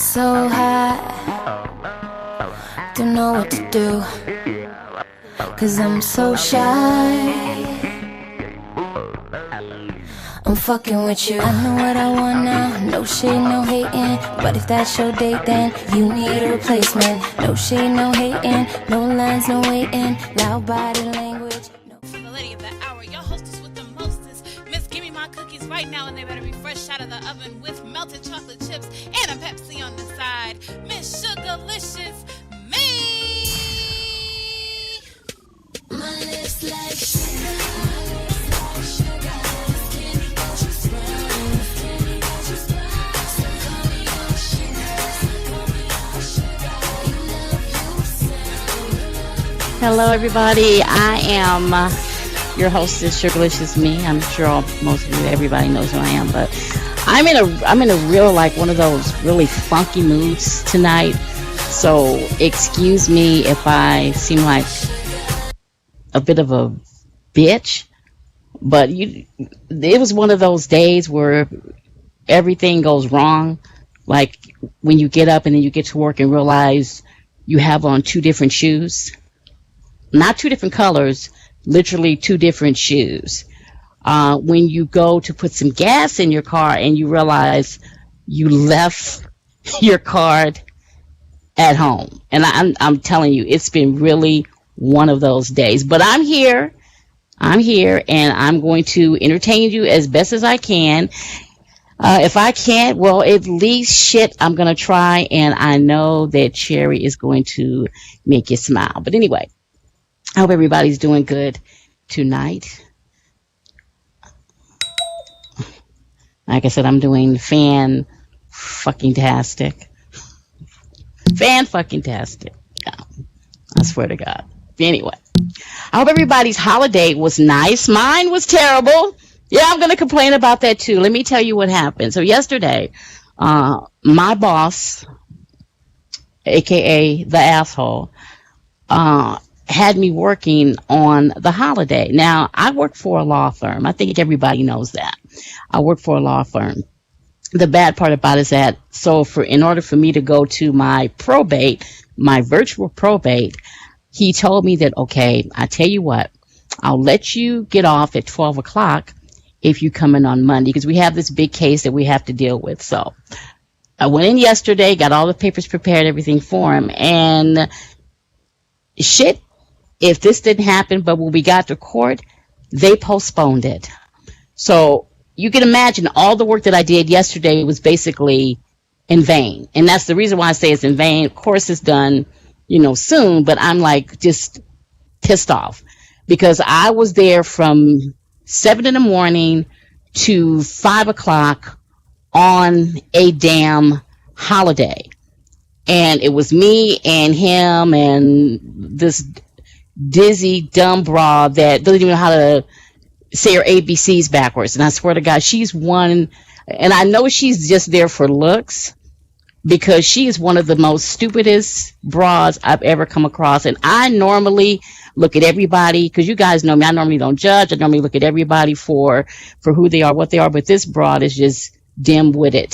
so high, don't know what to do, 'cause I'm so shy. I'm fucking with you. I know what I want now. No shade, no hating. But if that's your date, then you need a replacement. No shade, no hating. No lines, no waiting. Loud body language. For the lady of the hour, your hostess with the mostest. Miss, give me my cookies right now, and they better be fresh out of the oven with melted chocolate chips and a Pepsi on the side. Miss SugaliciousMe. My lips like sugar. Hello, everybody. I am your hostess, SugaliciousMe. I'm sure most of you, everybody knows who I am, but I'm in a real, like, one of those really funky moods tonight. So excuse me if I seem like a bit of a bitch, but it was one of those days where everything goes wrong. Like when you get up and then you get to work and realize you have on two different shoes. Not two different colors, literally two different shoes. When you go to put some gas in your car and you realize you left your card at home. And I'm telling you, it's been really one of those days. But I'm here, and I'm going to entertain you as best as I can. If I can't, well, at least I'm going to try, and I know that Cherry is going to make you smile. But anyway, I hope everybody's doing good tonight. Like I said, I'm doing fan-fucking-tastic. Fan-fucking-tastic. Yeah, I swear to God. Anyway, I hope everybody's holiday was nice. Mine was terrible. Yeah, I'm going to complain about that too. Let me tell you what happened. So yesterday, my boss, a.k.a. the asshole, had me working on the holiday. Now, I work for a law firm. I think everybody knows that. I work for a law firm. The bad part about it is that, in order for me to go to my probate, my virtual probate, he told me that, okay, I tell you what, I'll let you get off at 12 o'clock if you come in on Monday, because we have this big case that we have to deal with. So I went in yesterday, got all the papers prepared, everything for him, and shit, if this didn't happen, but when we got to court, they postponed it. So you can imagine all the work that I did yesterday was basically in vain. And that's the reason why I say it's in vain. Of course, it's done, soon, but I'm like just pissed off because I was there from 7 in the morning to 5 o'clock on a damn holiday. And it was me and him and this dizzy, dumb broad that doesn't even know how to say her ABCs backwards. And I swear to God, she's one, and I know she's just there for looks because she is one of the most stupidest broads I've ever come across. And I normally look at everybody, because you guys know me, I normally don't judge. I normally look at everybody for who they are, what they are. But this broad is just dim-witted,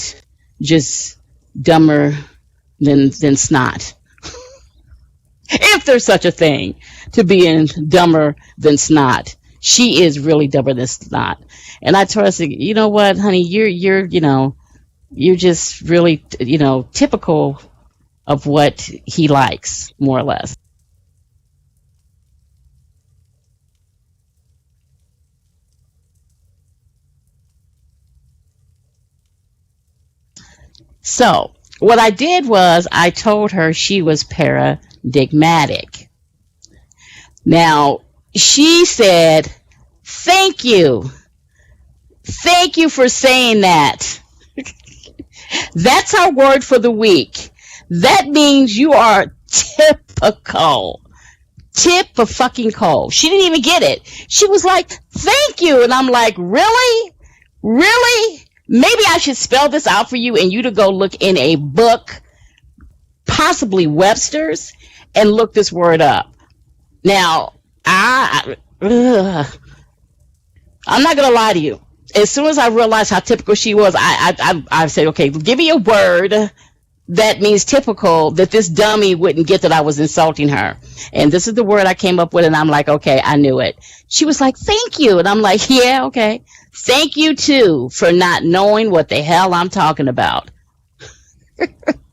just dumber than snot. If there's such a thing to being dumber than snot, she is really dumber than snot. And I told her, I said, you know what, honey, you're just really, typical of what he likes, more or less. So what I did was I told her she was paradigmatic. Now, she said, thank you. Thank you for saying that. That's our word for the week. That means you are typical. Tip-a-fucking-coal. She didn't even get it. She was like, thank you. And I'm like, really? Really? Maybe I should spell this out for you and you to go look in a book, possibly Webster's, and look this word up. Now, I'm not going to lie to you. As soon as I realized how typical she was, I said, okay, give me a word that means typical, that this dummy wouldn't get that I was insulting her. And this is the word I came up with, and I'm like, okay, I knew it. She was like, thank you. And I'm like, yeah, okay. Thank you too for not knowing what the hell I'm talking about.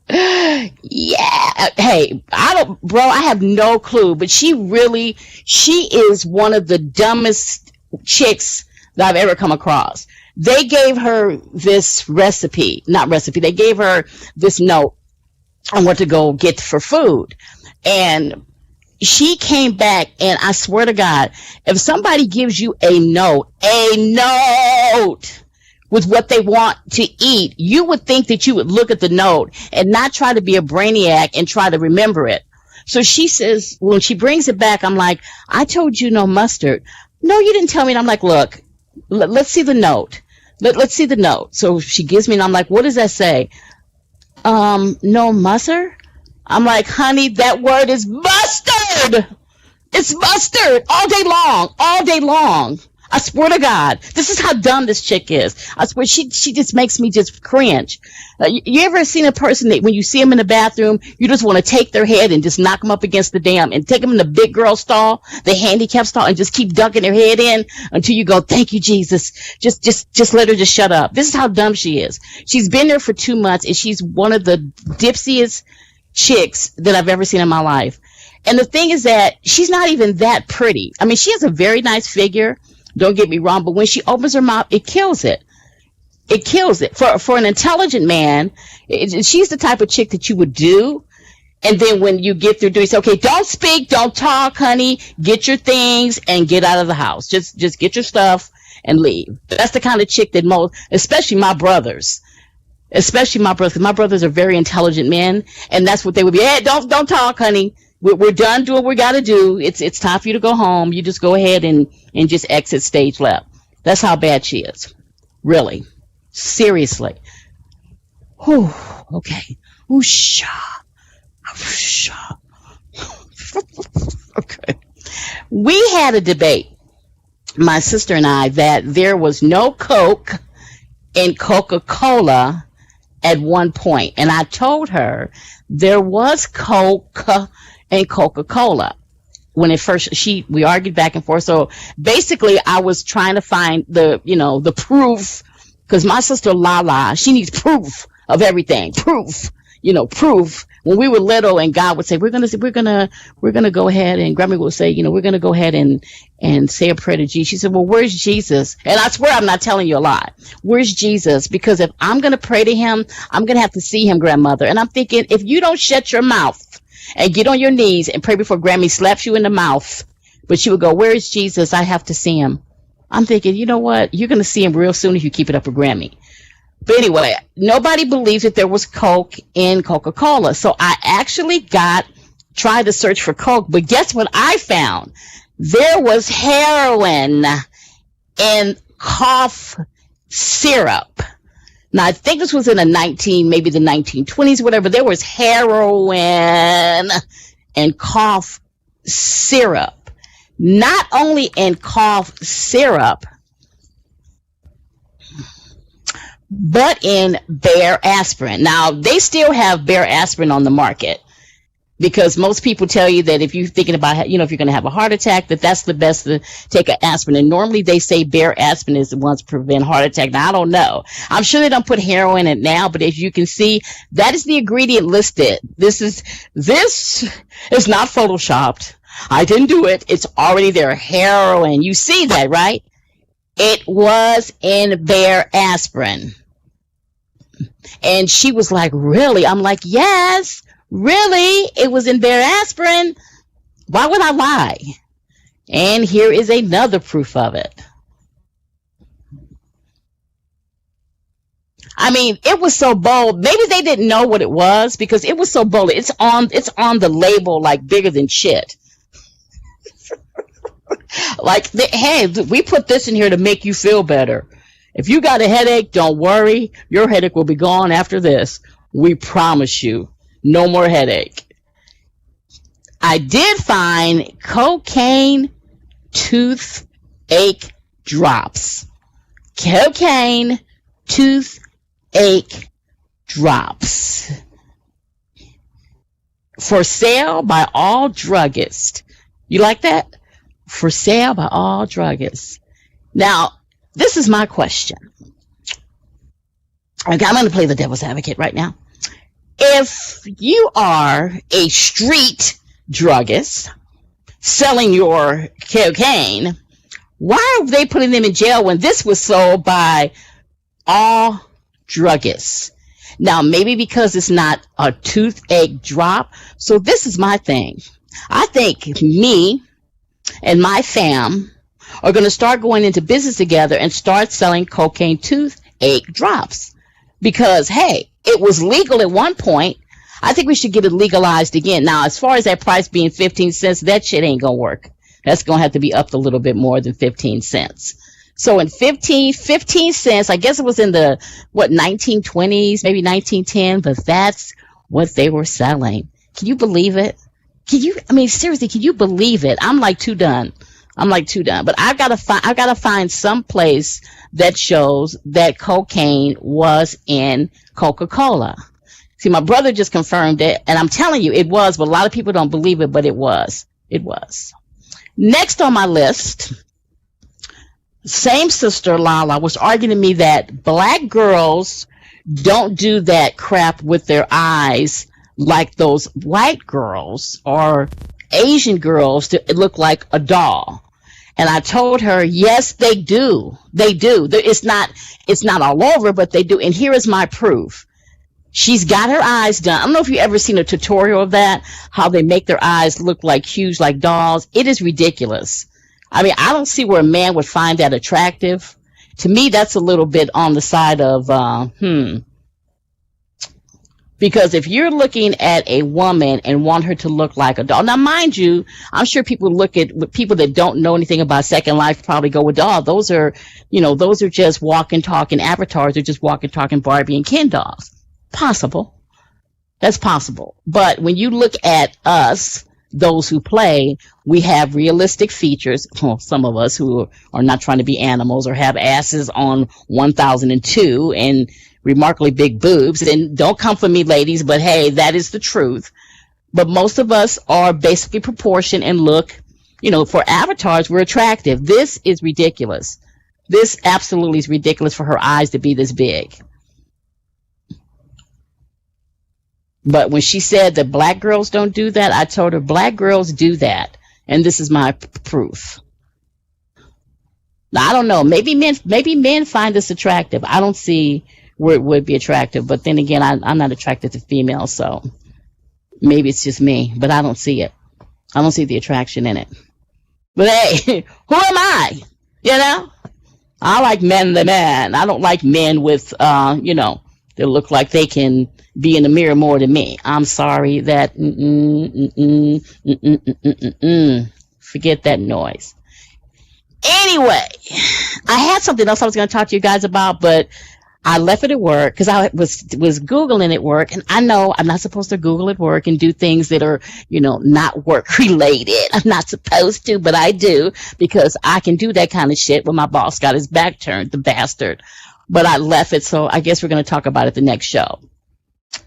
Yeah. Hey, I have no clue, but she is one of the dumbest chicks that I've ever come across. They gave her this they gave her this note on what to go get for food. And she came back, and I swear to God, if somebody gives you a note with what they want to eat, you would think that you would look at the note and not try to be a brainiac and try to remember it. So she says, when she brings it back, I'm like, I told you no mustard. No, you didn't tell me. And I'm like, look, let's see the note. Let's see the note. So she gives me, and I'm like, what does that say? No mustard? I'm like, honey, that word is mustard. It's mustard all day long, all day long. I swear to God, this is how dumb this chick is. I swear, she just makes me just cringe. You ever seen a person that when you see them in the bathroom, you just want to take their head and just knock them up against the damn, and take them in the big girl stall, the handicap stall, and just keep dunking their head in until you go, thank you, Jesus. Just let her just shut up. This is how dumb she is. She's been there for 2 months, and she's one of the dipsiest chicks that I've ever seen in my life. And the thing is that she's not even that pretty. I mean, she has a very nice figure. Don't get me wrong, but when she opens her mouth, it kills it. It kills it. For an intelligent man, she's the type of chick that you would do. And then when you get through doing, say, okay, don't speak, don't talk, honey. Get your things and get out of the house. Just get your stuff and leave. That's the kind of chick that most, especially my brothers. My brothers are very intelligent men, and that's what they would be. Hey, don't talk, honey. We're done doing what we got to do. It's time for you to go home. You just go ahead and just exit stage left. That's how bad she is. Really. Seriously. Whew. Okay. Oosha. Oosha. Okay. We had a debate, my sister and I, that there was no Coke in Coca-Cola at one point. And I told her there was Coke and Coca-Cola when it first, we argued back and forth. So basically I was trying to find the proof, because my sister Lala, she needs proof of everything. Proof. When we were little and God would say, we're going to go ahead, and Grandma would say, we're going to go ahead and say a prayer to Jesus. She said, well, where's Jesus? And I swear I'm not telling you a lie. Where's Jesus? Because if I'm going to pray to him, I'm going to have to see him, grandmother. And I'm thinking, if you don't shut your mouth and get on your knees and pray before Grammy slaps you in the mouth, but she would go, where is Jesus? I have to see him. I'm thinking, you know what? You're going to see him real soon if you keep it up with Grammy. But anyway, nobody believes that there was Coke in Coca-Cola. So I actually tried to search for Coke, but guess what I found? There was heroin in cough syrup. Now, I think this was in maybe the 1920s, whatever. There was heroin and cough syrup. Not only in cough syrup, but in Bear aspirin. Now, they still have Bear aspirin on the market, because most people tell you that if you're thinking about, if you're going to have a heart attack, that's the best to take an aspirin. And normally they say Bear aspirin is the ones to prevent heart attack. Now, I don't know. I'm sure they don't put heroin in it now, but as you can see, that is the ingredient listed. This is not photoshopped. I didn't do it. It's already there. Heroin. You see that, right? It was in Bear aspirin. And she was like, really? I'm like, yes, really? It was in Bear aspirin. Why would I lie? And here is another proof of it. I mean, it was so bold. Maybe they didn't know what it was, because it was so bold. It's on the label, like bigger than shit. Like, hey, we put this in here to make you feel better. If you got a headache, don't worry. Your headache will be gone after this. We promise you. No more headache. I did find cocaine toothache drops. Cocaine toothache drops. For sale by all druggists. You like that? For sale by all druggists. Now, this is my question. Okay, I'm going to play the devil's advocate right now. If you are a street druggist selling your cocaine, why are they putting them in jail when this was sold by all druggists? Now, maybe because it's not a toothache drop. So this is my thing. I think me and my fam are going to start going into business together and start selling cocaine toothache drops. Because, hey, it was legal at one point. I think we should get it legalized again. Now, as far as that price being 15 cents, that shit ain't going to work. That's going to have to be upped a little bit more than 15 cents. So in 15 cents, I guess it was in the, 1920s, maybe 1910, but that's what they were selling. Can you believe it? Seriously, can you believe it? I'm like too done. But I've got to find some place that shows that cocaine was in Coca-Cola. See, my brother just confirmed it, and I'm telling you, it was, but a lot of people don't believe it, but it was. It was. Next on my list, same sister, Lala, was arguing to me that black girls don't do that crap with their eyes like those white girls or Asian girls to look like a doll. And I told her, yes, they do. They do. It's not all over, but they do. And here is my proof. She's got her eyes done. I don't know if you ever seen a tutorial of that, how they make their eyes look like huge, like dolls. It is ridiculous. I mean, I don't see where a man would find that attractive. To me, that's a little bit on the side of, Because if you're looking at a woman and want her to look like a doll, now mind you, I'm sure people look at people that don't know anything about Second Life probably go with doll. Those are just walking, talking avatars. They're just walking, talking Barbie and Ken dolls. Possible. That's possible. But when you look at us, those who play, we have realistic features. Well, some of us who are not trying to be animals or have asses on 1002 and remarkably big boobs. And don't come for me, ladies, but hey, that is the truth. But most of us are basically proportioned and look, for avatars, we're attractive. This is ridiculous. This absolutely is ridiculous for her eyes to be this big. But when she said that black girls don't do that, I told her black girls do that. And this is my proof. Now, I don't know. Maybe men find this attractive. I don't see where it would be attractive. But then again, I'm not attracted to females, so maybe it's just me. But I don't see it. I don't see the attraction in it. But hey, who am I? I like men the man. I don't like men with, that look like they can be in the mirror more than me. I'm sorry that, forget that noise. Anyway, I had something else I was going to talk to you guys about, but I left it at work because I was Googling at work, and I know I'm not supposed to Google at work and do things that are, not work related. I'm not supposed to, but I do because I can do that kind of shit when my boss got his back turned, the bastard. But I left it, so I guess we're going to talk about it the next show.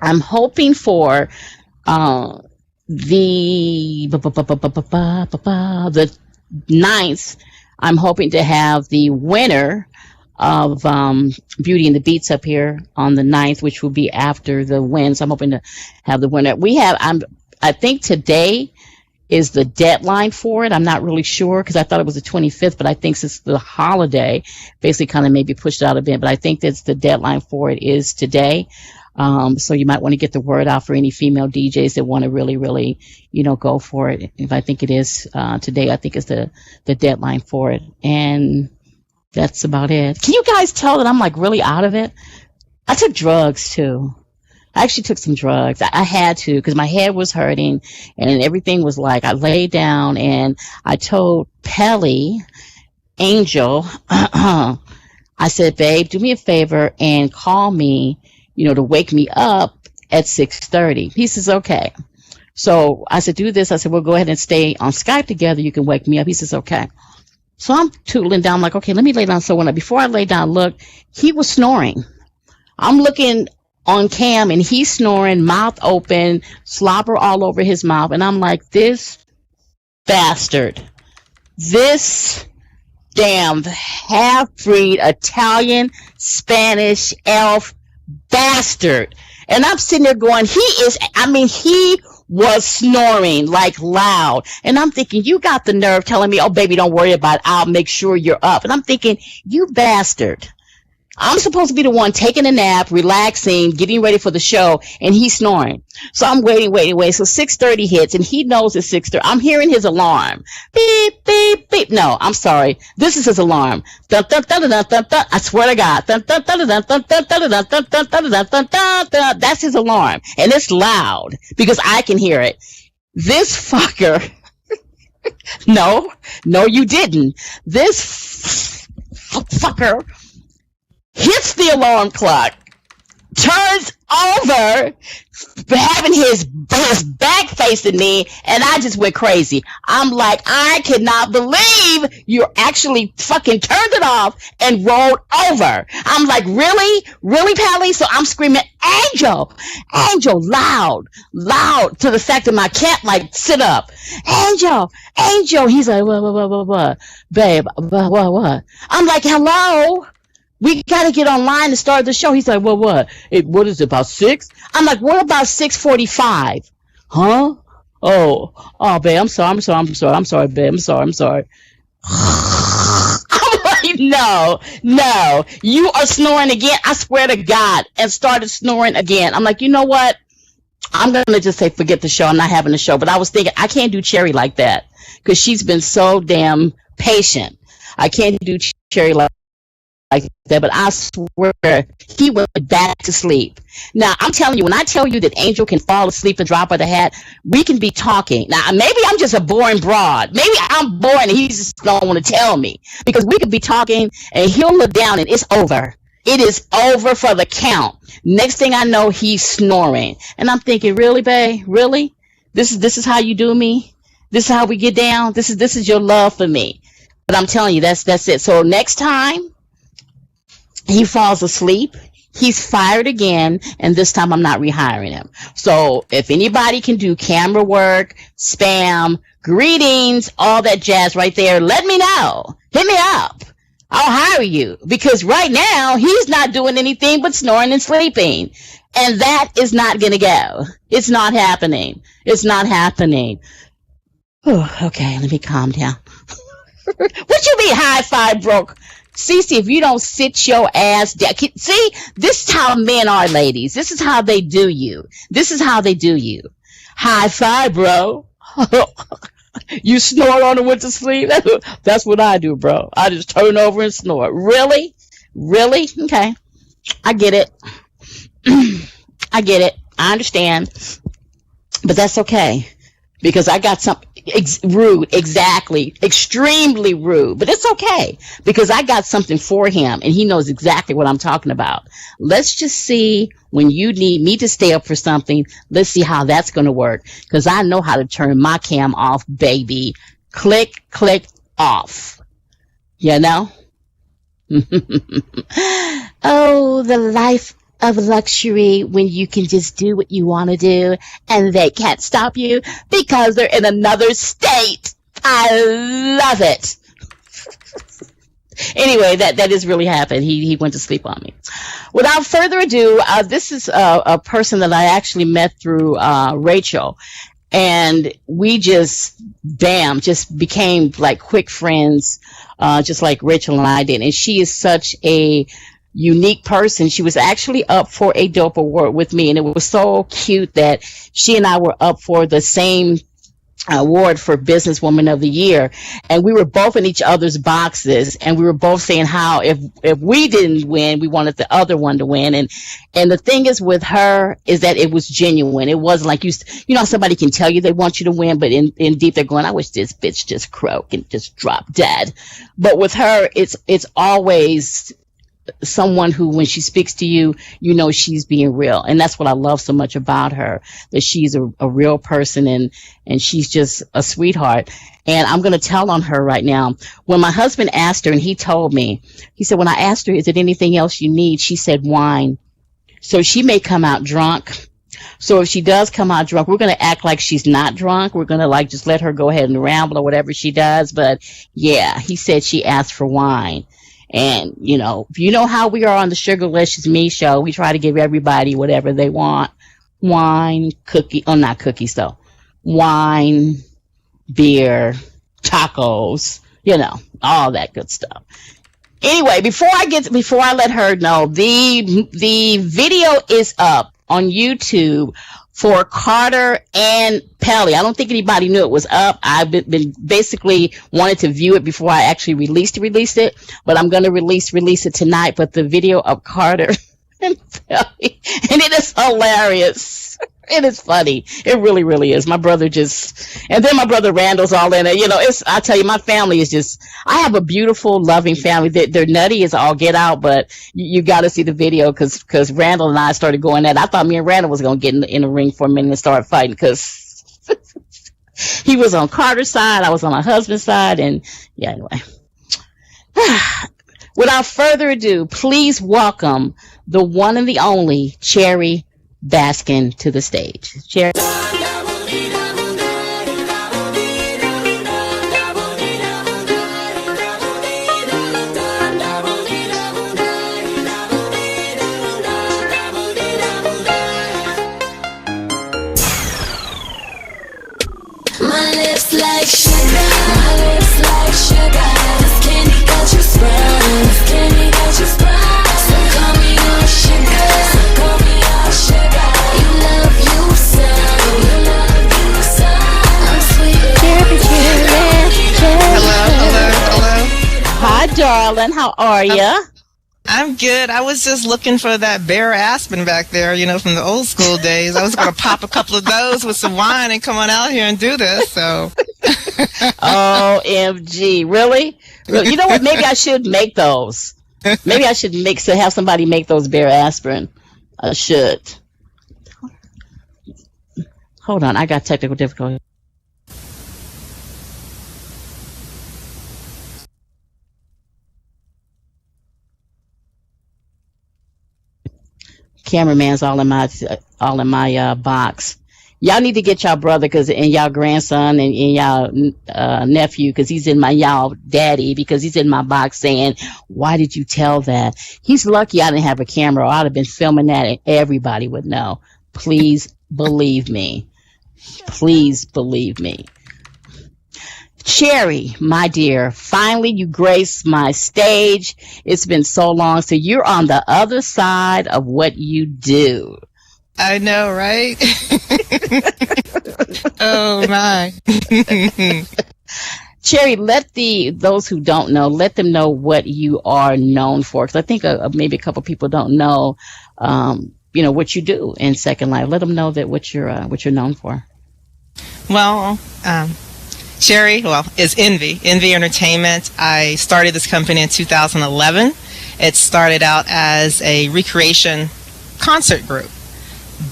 I'm hoping for the 9th. I'm hoping to have the winner of Beauty and the Beats up here on the 9th, which will be after the win. So I'm hoping to have the winner. I think today is the deadline for it. I'm not really sure because I thought it was the 25th, but I think since the holiday basically kind of maybe pushed it out a bit, but I think that's the deadline for it is today. So you might want to get the word out for any female DJs that want to really, really, go for it. If I think it is today, I think it's the deadline for it. And that's about it. Can you guys tell that I'm like really out of it? I took drugs too. I actually took some drugs. I had to because my head was hurting and everything was like, I laid down and I told Pelly, Angel, I said, babe, do me a favor and call me, to wake me up at 6:30. He says, okay. So I said, do this. I said, we'll go ahead and stay on Skype together. You can wake me up. He says, okay. So I'm tootling down. I'm like, okay, let me lay down. So before I lay down, look, he was snoring. I'm looking on cam, and he's snoring, mouth open, slobber all over his mouth. And I'm like, this bastard, this damn half-breed Italian, Spanish elf bastard. And I'm sitting there going, he was snoring like loud. And I'm thinking, you got the nerve telling me, oh, baby, don't worry about it. I'll make sure you're up. And I'm thinking, you bastard. I'm supposed to be the one taking a nap, relaxing, getting ready for the show, and he's snoring. So I'm waiting. So 6:30 hits, and he knows it's 6:30. I'm hearing his alarm. Beep, beep, beep. No, I'm sorry. This is his alarm. Dun, dun, dun, dun, dun, dun. I swear to God. Dun, dun, dun, dun, dun, dun, dun, dun, dun, dun, dun, dun, dun, dun, dun. That's his alarm. And it's loud because I can hear it. This fucker. No, you didn't. This fucker hits the alarm clock, turns over, having his back facing me, and I just went crazy. I'm like, I cannot believe you actually fucking turned it off and rolled over. I'm like, really, Pally? So I'm screaming, Angel, loud, to the fact that my cat like sit up. Angel. He's like, what, babe, what? I'm like, hello. We got to get online and start the show. He's like, well, what? What is it, about 6? I'm like, what about 6:45? Huh? Oh, babe, I'm sorry, babe, I'm sorry. I'm like, no, you are snoring again. I swear to God, and started snoring again. I'm like, you know what? I'm going to just say, forget the show. I'm not having the show. But I was thinking, I can't do Cherry like that because she's been so damn patient. I can't do Cherry like that, but I swear he went back to sleep. Now, I'm telling you, when I tell you that Angel can fall asleep and drop of the hat, we can be talking. Now, maybe I'm just a boring broad. Maybe I'm boring and he just don't want to tell me. Because we could be talking and he'll look down and it's over. It is over for the count. Next thing I know, he's snoring. And I'm thinking, really, babe? Really? This is how you do me? This is how we get down? This is your love for me. But I'm telling you, that's it. So next time he falls asleep, he's fired again, and this time I'm not rehiring him. So if anybody can do camera work, spam, greetings, all that jazz right there, let me know. Hit me up. I'll hire you. Because right now, he's not doing anything but snoring and sleeping. And that is not going to go. It's not happening. Whew, okay, let me calm down. What you mean high five broke? Cece, if you don't sit your ass down. See, this is how men are, ladies. This is how they do you. High five, bro. You snort on and went to sleep? That's what I do, bro. I just turn over and snort. Really? Okay. I get it. I understand. But that's okay. Because I got something rude, exactly, extremely rude, but it's okay because I got something for him and he knows exactly what I'm talking about. Let's just see when you need me to stay up for something. Let's see how that's going to work because I know how to turn my cam off, baby. Click, off. You know? Oh, the life of luxury when you can just do what you want to do and they can't stop you because they're in another state. I love it. Anyway, that is really happened. He went to sleep on me. Without further ado, this is a person that I actually met through Rachel, and we just became like quick friends, just like Rachel and I did. And she is such a unique person. She was actually up for a dope award with me, and it was so cute that she and I were up for the same award for Businesswoman of the Year, and we were both in each other's boxes, and we were both saying how if we didn't win, we wanted the other one to win. And the thing is with her is that it was genuine. It wasn't like you know somebody can tell you they want you to win, but in deep they're going, I wish this bitch just croak and just drop dead. But with her, it's always someone who, when she speaks to you, you know she's being real. And that's what I love so much about her, that she's a real person, and she's just a sweetheart. And I'm going to tell on her right now. When my husband asked her, and he told me, he said, when I asked her, is there anything else you need? She said, wine. So she may come out drunk. So if she does come out drunk, we're going to act like she's not drunk. We're going to like just let her go ahead and ramble or whatever she does. But yeah, he said she asked for wine. And, you know how we are on the SugaliciousMe show. We try to give everybody whatever they want. Wine, not cookies though. Wine, beer, tacos, all that good stuff. Anyway, before I let her know, the video is up on YouTube for Carter and Pelly. I don't think anybody knew it was up. I've been basically wanted to view it before I actually released it, but I'm going to release it tonight. But the video of Carter and Pelly, and it is hilarious. It is funny. It really, really is. My brother and then my brother Randall's all in it. I tell you, my family is I have a beautiful, loving family. They're nutty as all get out, but you got to see the video because Randall and I started going at it. I thought me and Randall was going to get in the ring for a minute and start fighting because he was on Carter's side. I was on my husband's side. And yeah, anyway. Without further ado, please welcome the one and the only Cherry Baskin to the stage. Cherry. My lips like sugar, my lips like sugar. This candy got you sprung, this candy got you sprung. So call me your sugar, so call me your sugar. You love you so, I'm sweet. Cherry, cherry. Hello. Hi, darling. How are ya? I'm good. I was just looking for that Bear Aspen back there, from the old school days. I was going to pop a couple of those with some wine and come on out here and do this. So, OMG, really? You know what? Maybe I should make those. Maybe I should have somebody make those Bear Aspirin. I should. Hold on, I got technical difficulty. Cameraman's all in my box. Y'all need to get y'all brother and y'all grandson and y'all nephew because he's in y'all daddy because he's in my box saying, why did you tell that? He's lucky I didn't have a camera or I'd have been filming that and everybody would know. Please believe me. Please believe me. Cherry, my dear, finally you graced my stage. It's been so long. So you're on the other side of what you do. I know, right? Oh, my. Cherry, let those who don't know, let them know what you are known for. Because I think maybe a couple people don't know, what you do in Second Life. Let them know that what you're known for. Well, Cherry, is Envy Entertainment. I started this company in 2011. It started out as a recreation concert group.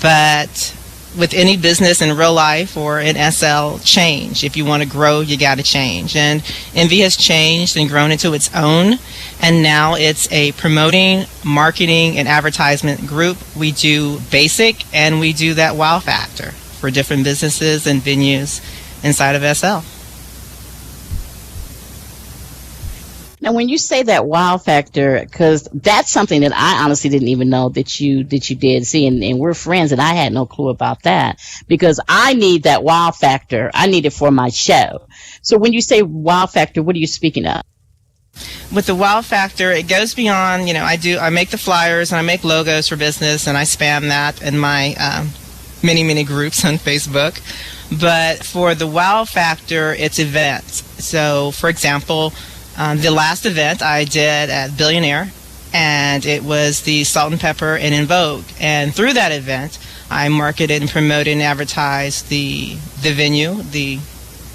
But with any business in real life or in SL, change. If you want to grow, you got to change. And Envy has changed and grown into its own. And now it's a promoting, marketing, and advertisement group. We do basic and we do that wow factor for different businesses and venues inside of SL. Now, when you say that wow factor, because that's something that I honestly didn't even know that you did see, and we're friends, and I had no clue about that because I need that wow factor. I need it for my show. So when you say wow factor, what are you speaking of? With the wow factor, it goes beyond. I make the flyers and I make logos for business, and I spam that in my many groups on Facebook. But for the wow factor, it's events. So, for example. The last event I did at Billionaire, and it was the Salt and Pepper and In Vogue. And through that event, I marketed and promoted and advertised the venue, the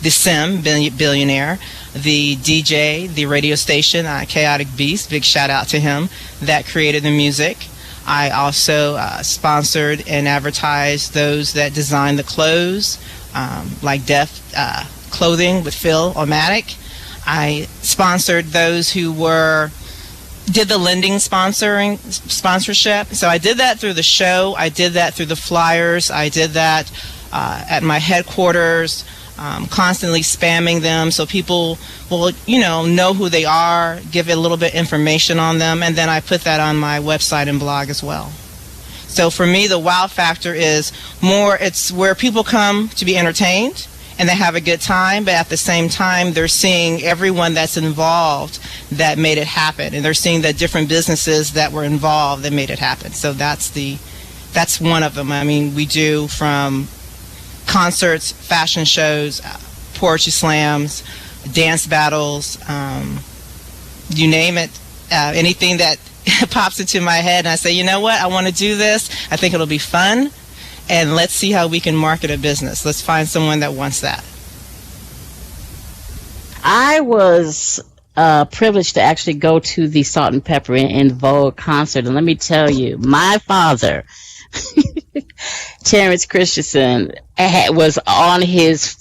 Sim, Billionaire, the DJ, the radio station, Chaotic Beast, big shout out to him, that created the music. I also sponsored and advertised those that designed the clothes, like Def Clothing with Phil Omatic. I sponsored those who were did the lending sponsorship. So I did that through the show. I did that through the flyers. I did that at my headquarters, constantly spamming them so people will, know who they are, give it a little bit information on them, and then I put that on my website and blog as well. So for me, the wow factor is more, it's where people come to be entertained and they have a good time, but at the same time, they're seeing everyone that's involved that made it happen, and they're seeing the different businesses that were involved that made it happen. So that's one of them. I mean, we do from concerts, fashion shows, poetry slams, dance battles, you name it, anything that pops into my head, and I say, you know what, I want to do this. I think it'll be fun, and let's see how we can market a business. Let's find someone that wants that. I was privileged to actually go to the Salt and Pepper in Vogue concert, and let me tell you, my father, Terrence Christensen, was on his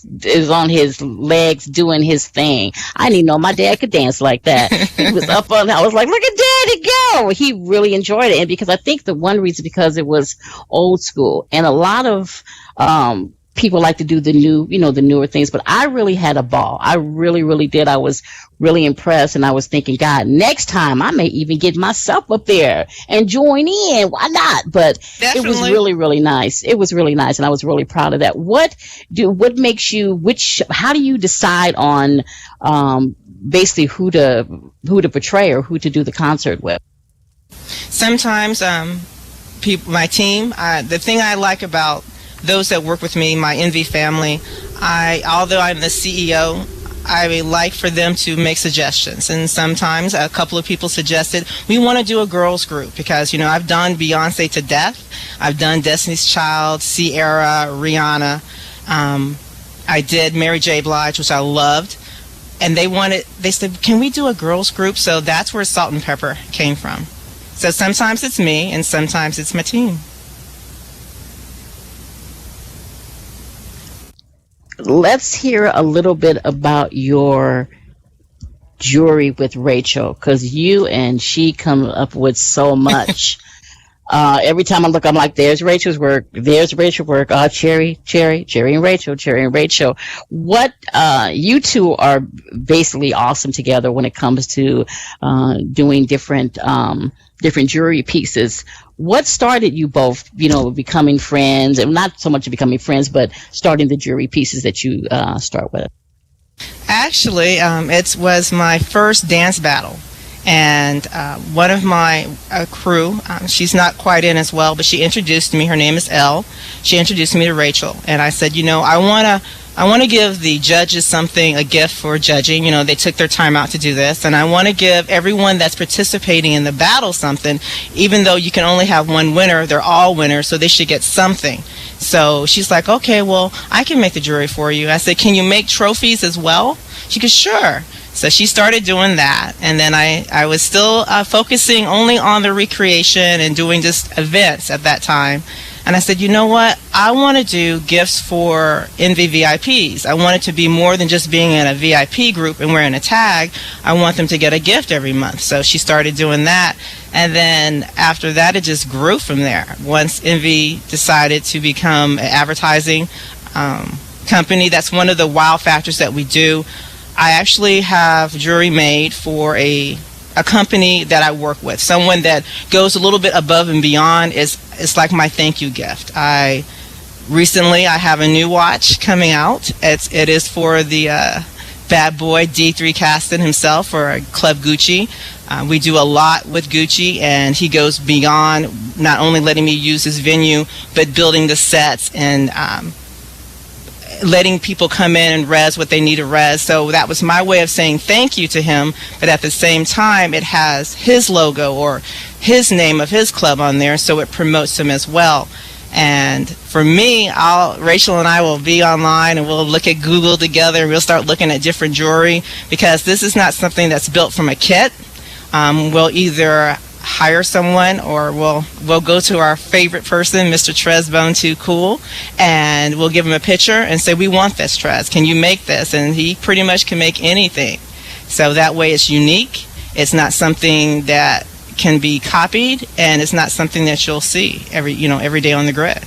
legs doing his thing. I didn't even know my dad could dance like that. He was up on. I was like, look at Daddy go! He really enjoyed it, and because I think the one reason because it was old school, and a lot of people like to do the newer things, but I really had a ball. I really, really did. I was really impressed, and I was thinking, God, next time I may even get myself up there and join in. Why not? But Definitely. It was really, really nice. It was really nice, and I was really proud of that. How do you decide on basically who to portray or who to do the concert with? Sometimes my team, the thing I like about those that work with me, my Envy family, although I'm the CEO, I like for them to make suggestions. And sometimes a couple of people suggested, we want to do a girls group because, I've done Beyonce to death. I've done Destiny's Child, Ciara, Rihanna. I did Mary J. Blige, which I loved. And they said, can we do a girls group? So that's where Salt and Pepper came from. So sometimes it's me and sometimes it's my team. Let's hear a little bit about your jewelry with Rachel, because you and she come up with so much. Every time I look, I'm like, there's Rachel's work. There's Rachel's work. Cherry and Rachel. What, you two are basically awesome together when it comes to doing different jewelry pieces. What started you both, becoming friends, and not so much becoming friends, but starting the jewelry pieces that you start with? Actually, it was my first dance battle. And one of my crew, she's not quite in as well, but she introduced me. Her name is Elle. She introduced me to Rachel. And I said, I want to give the judges a gift for judging. They took their time out to do this. And I want to give everyone that's participating in the battle something. Even though you can only have one winner, they're all winners, so they should get something. So she's like, okay, well, I can make the jewelry for you. I said, can you make trophies as well? She goes, sure. So she started doing that, and then I was still focusing only on the recreation and doing just events at that time. And I said, you know what? I want to do gifts for Envy VIPs. I want it to be more than just being in a VIP group and wearing a tag. I want them to get a gift every month. So she started doing that. And then after that, it just grew from there. Once Envy decided to become an advertising company, that's one of the wow factors that we do. I actually have jewelry made for a company that I work with, someone that goes a little bit above and beyond. It's like my thank you gift. I have a new watch coming out. It is for the bad boy D3 Caston himself, for Club Gucci. We do a lot with Gucci, and he goes beyond not only letting me use his venue, but building the sets and letting people come in and res what they need to res. So that was my way of saying thank you to him, but at the same time it has his logo or his name of his club on there, so it promotes him as well. And for me, Rachel and I will be online and we'll look at Google together and we'll start looking at different jewelry, because this is not something that's built from a kit. We'll either hire someone, or we'll go to our favorite person, Mr. Trezbone Too Cool, and we'll give him a picture and say, we want this, Trez, can you make this? And he pretty much can make anything. So that way it's unique, It's not something that can be copied, and it's not something that you'll see every day on the grid.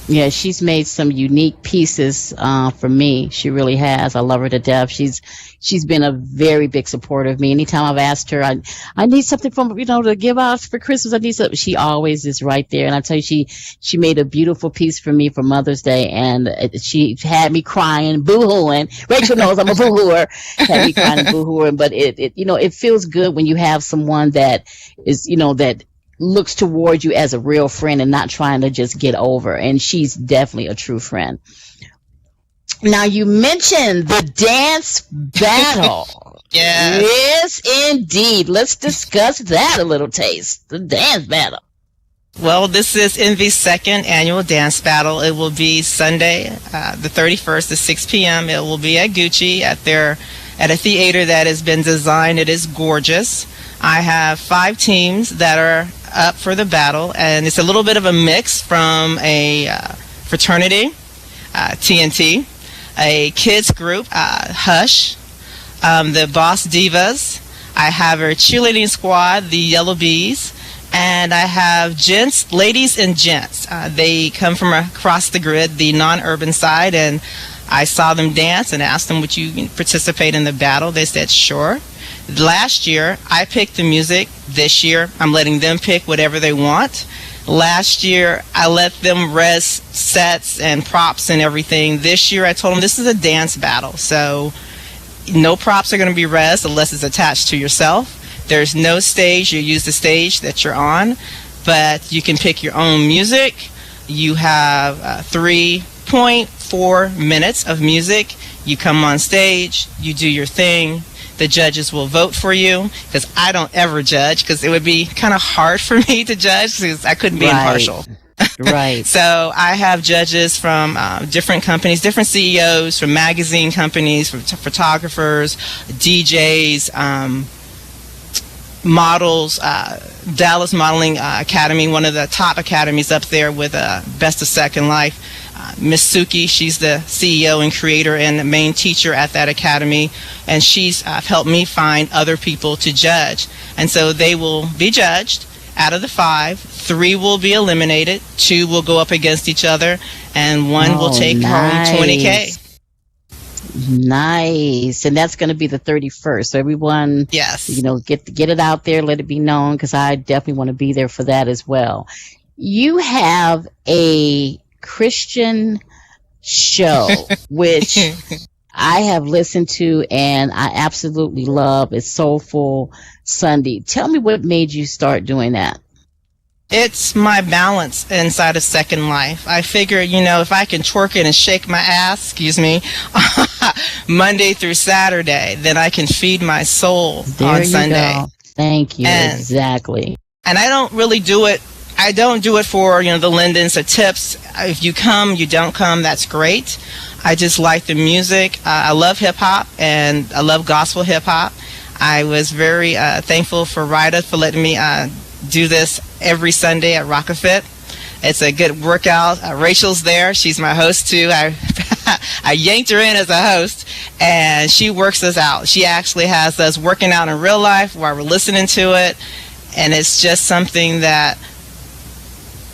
Yeah, she's made some unique pieces for me. She really has. I love her to death. She's been a very big supporter of me. Anytime I've asked her, I need something from to give out for Christmas. I need something. She always is right there. And I tell you, she made a beautiful piece for me for Mother's Day, and she had me crying, boo-hooing. Rachel knows I'm a boo-hooer. Had me crying and boo-hooing. But it feels good when you have someone that is that looks towards you as a real friend and not trying to just get over. And she's definitely a true friend. Now, you mentioned the dance battle. Yeah. Yes, indeed. Let's discuss that a little taste. The dance battle. Well, this is Envy's second annual dance battle. It will be Sunday, the 31st at 6 p.m. It will be at Gucci at a theater that has been designed. It is gorgeous. I have 5 teams that are up for the battle, and it's a little bit of a mix from a fraternity, TNT, a kids group, Hush, the Boss Divas. I have a cheerleading squad, the Yellow Bees, and I have ladies and gents. They come from across the grid, the non-urban side, and I saw them dance and asked them, would you participate in the battle? They said, sure. Last year, I picked the music. This year, I'm letting them pick whatever they want. Last year, I let them res sets and props and everything. This year, I told them this is a dance battle, so no props are going to be res unless it's attached to yourself. There's no stage. You use the stage that you're on, but you can pick your own music. You have 3.4 minutes of music. You come on stage, you do your thing. The judges will vote for you, because I don't ever judge, because it would be kind of hard for me to judge, because I couldn't be impartial. Right. So I have judges from different companies, different CEOs, from magazine companies, from photographers, DJs, models, Dallas Modeling Academy, one of the top academies up there with Best of Second Life. Miss Suki, she's the CEO and creator and the main teacher at that academy, and she's helped me find other people to judge. And so they will be judged. Out of the 5, 3 will be eliminated, 2 will go up against each other, and 1 will take home $20K. Nice. And that's going to be the 31st. So everyone, yes, get it out there, let it be known, because I definitely want to be there for that as well. You have a Christian show, which I have listened to and I absolutely love. It's Soulful Sunday. Tell me what made you start doing that. It's my balance inside of Second Life. I figure, if I can twerk it and shake my ass, Monday through Saturday, then I can feed my soul on Sunday. Go. Thank you. Exactly. And I don't really do it. I don't do it for, the lend-ins or tips. If you come, you don't come, that's great. I just like the music. I love hip-hop, and I love gospel hip-hop. I was very thankful for Rida for letting me do this every Sunday at Rockafit. It's a good workout. Rachel's there. She's my host, too. I yanked her in as a host, and she works us out. She actually has us working out in real life while we're listening to it, and it's just something that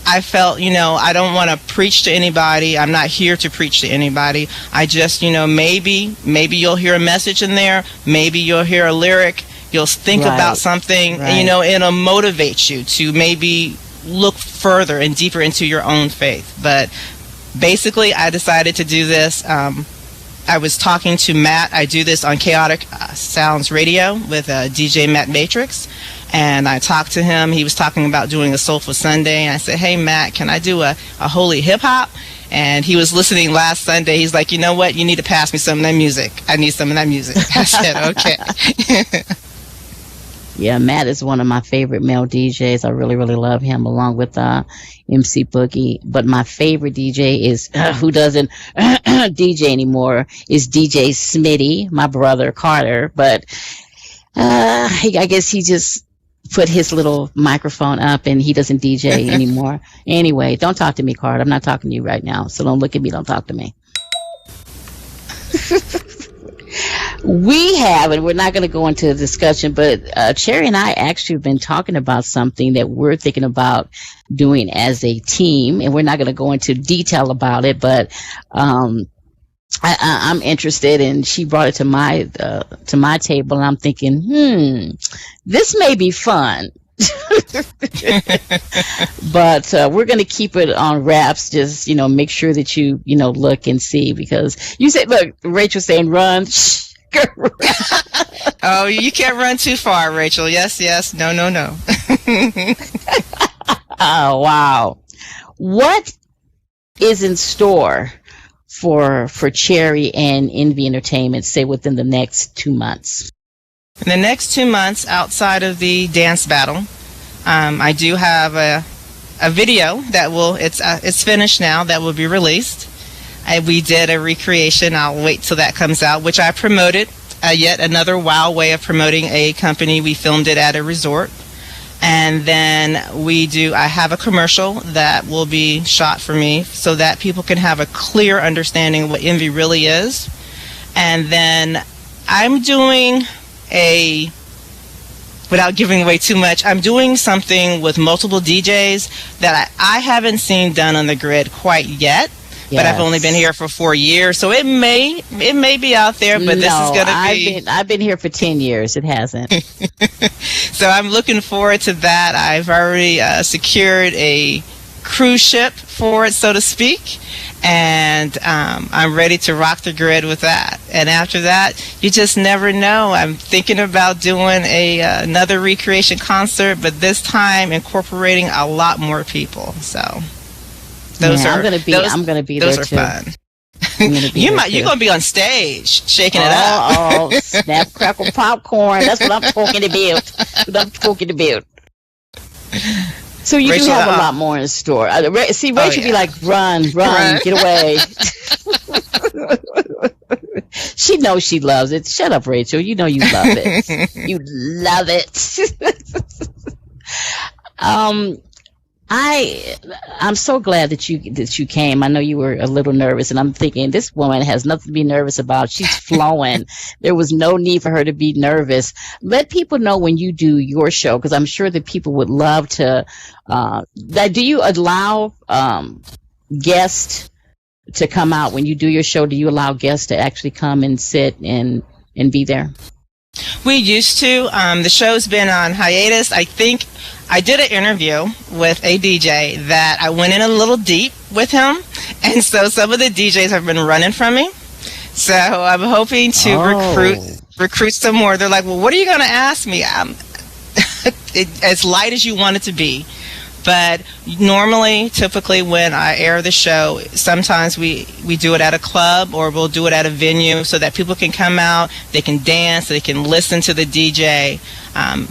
I felt, I don't want to preach to anybody. I'm not here to preach to anybody. I just, maybe you'll hear a message in there. Maybe you'll hear a lyric. You'll think about something, and, it'll motivate you to maybe look further and deeper into your own faith. But basically, I decided to do this. I was talking to Matt. I do this on Chaotic Sounds Radio with DJ Matt Matrix. And I talked to him. He was talking about doing a Soulful Sunday. And I said, hey, Matt, can I do a holy hip-hop? And he was listening last Sunday. He's like, you know what? You need to pass me some of that music. I need some of that music. I said, okay. Yeah, Matt is one of my favorite male DJs. I really, really love him, along with MC Boogie. But my favorite DJ is, who doesn't DJ anymore, is DJ Smitty, my brother Carter. But I guess he just put his little microphone up and he doesn't DJ anymore. Anyway, don't talk to me, Carter. I'm not talking to you right now. So don't look at me. Don't talk to me. We have, and we're not going to go into a discussion, but Cherry and I actually have been talking about something that we're thinking about doing as a team, and we're not going to go into detail about it, but I'm interested, and she brought it to my table, and I'm thinking, this may be fun. But we're going to keep it on wraps. Just make sure that you look and see, because you said, look, Rachel's saying run. Oh, you can't run too far, Rachel. Yes, no. Oh, wow. What is in store for Cherry and Envy Entertainment, say within the next 2 months? In the next 2 months, outside of the dance battle, I do have a video that it's finished now, that will be released. We did a recreation. I'll wait till that comes out, which I promoted. Yet another wow way of promoting a company. We filmed it at a resort. And then I have a commercial that will be shot for me so that people can have a clear understanding of what Envy really is. And then I'm doing without giving away too much, I'm doing something with multiple DJs that I haven't seen done on the grid quite yet. Yes. But I've only been here for 4 years, so it may be out there, but this is going to be... I've been here for 10 years. It hasn't. So I'm looking forward to that. I've already secured a cruise ship for it, so to speak, and I'm ready to rock the grid with that. And after that, you just never know. I'm thinking about doing another recreation concert, but this time incorporating a lot more people. So I'm gonna be those there too. Fun. You're gonna be on stage shaking it up. Oh, snap, crackle, popcorn. That's what I'm talking about. So you Rachel, do have a lot more in store. See, Rachel be like, run, get away. She knows she loves it. Shut up, Rachel. You know you love it. You love it. I'm so glad that you came. I know you were a little nervous, and I'm thinking this woman has nothing to be nervous about. She's flowing. There was no need for her to be nervous. Let people know when you do your show, because I'm sure that people would love to. Do you allow guests to come out when you do your show? Do you allow guests to actually come and sit and be there? We used to. The show's been on hiatus. I think I did an interview with a DJ that I went in a little deep with him, and so some of the DJs have been running from me. So I'm hoping to recruit some more. They're like, well, what are you going to ask me? As light as you want it to be. But normally, typically when I air the show, sometimes we do it at a club, or we'll do it at a venue so that people can come out, they can dance, they can listen to the DJ.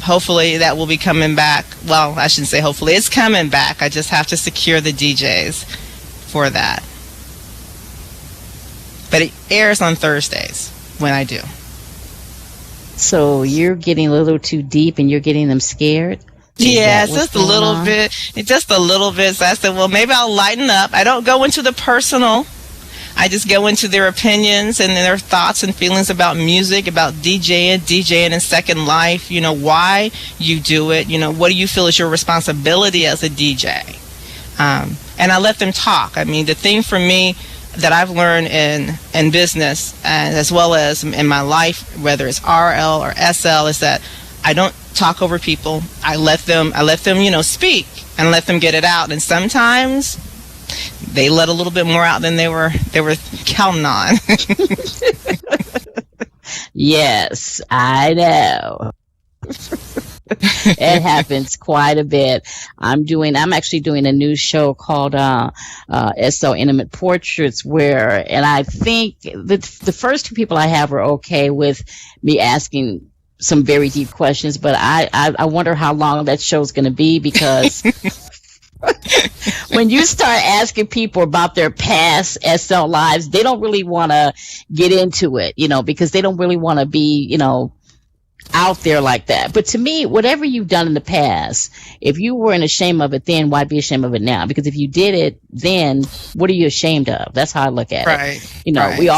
Hopefully that will be coming back. Well, I shouldn't say hopefully. It's coming back. I just have to secure the DJs for that. But it airs on Thursdays when I do. So you're getting a little too deep and you're getting them scared? Yeah, just a little bit. Just a little bit. So I said, well, maybe I'll lighten up. I don't go into the personal. I just go into their opinions and their thoughts and feelings about music, about DJing in Second Life, why you do it, what do you feel is your responsibility as a DJ? And I let them talk. I mean, the thing for me that I've learned in business, and as well as in my life, whether it's RL or SL, is that I don't talk over people. I let them speak and let them get it out. And sometimes they let a little bit more out than they were counting on. Yes, I know. It happens quite a bit. I'm actually doing a new show called SL Intimate Portraits, and I think the first two people I have are okay with me asking some very deep questions, but I wonder how long that show's going to be, because when you start asking people about their past SL lives, they don't really want to get into it, because they don't really want to be, out there like that. But to me, whatever you've done in the past, if you weren't ashamed of it then, why be ashamed of it now? Because if you did it then, what are you ashamed of? That's how I look at it. You know, right. we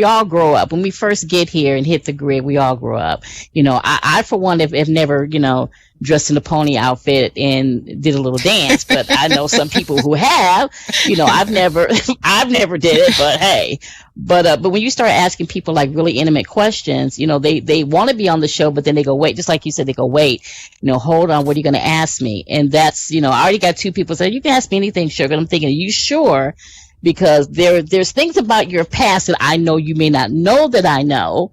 all grow up. When we first get here and hit the grid, we all grow up. You know, I for one have never, you know, dressed in a pony outfit and did a little dance, but I know some people who have. You know, I've never did it, but hey. But when you start asking people like really intimate questions, you know, they want to be on the show, but then they go, wait, just like you said, they go, wait, you know, hold on, what are you going to ask me? And that's, you know, I already got two people saying, you can ask me anything, sugar. And I'm thinking, are you sure? Because there's things about your past that I know you may not know that I know.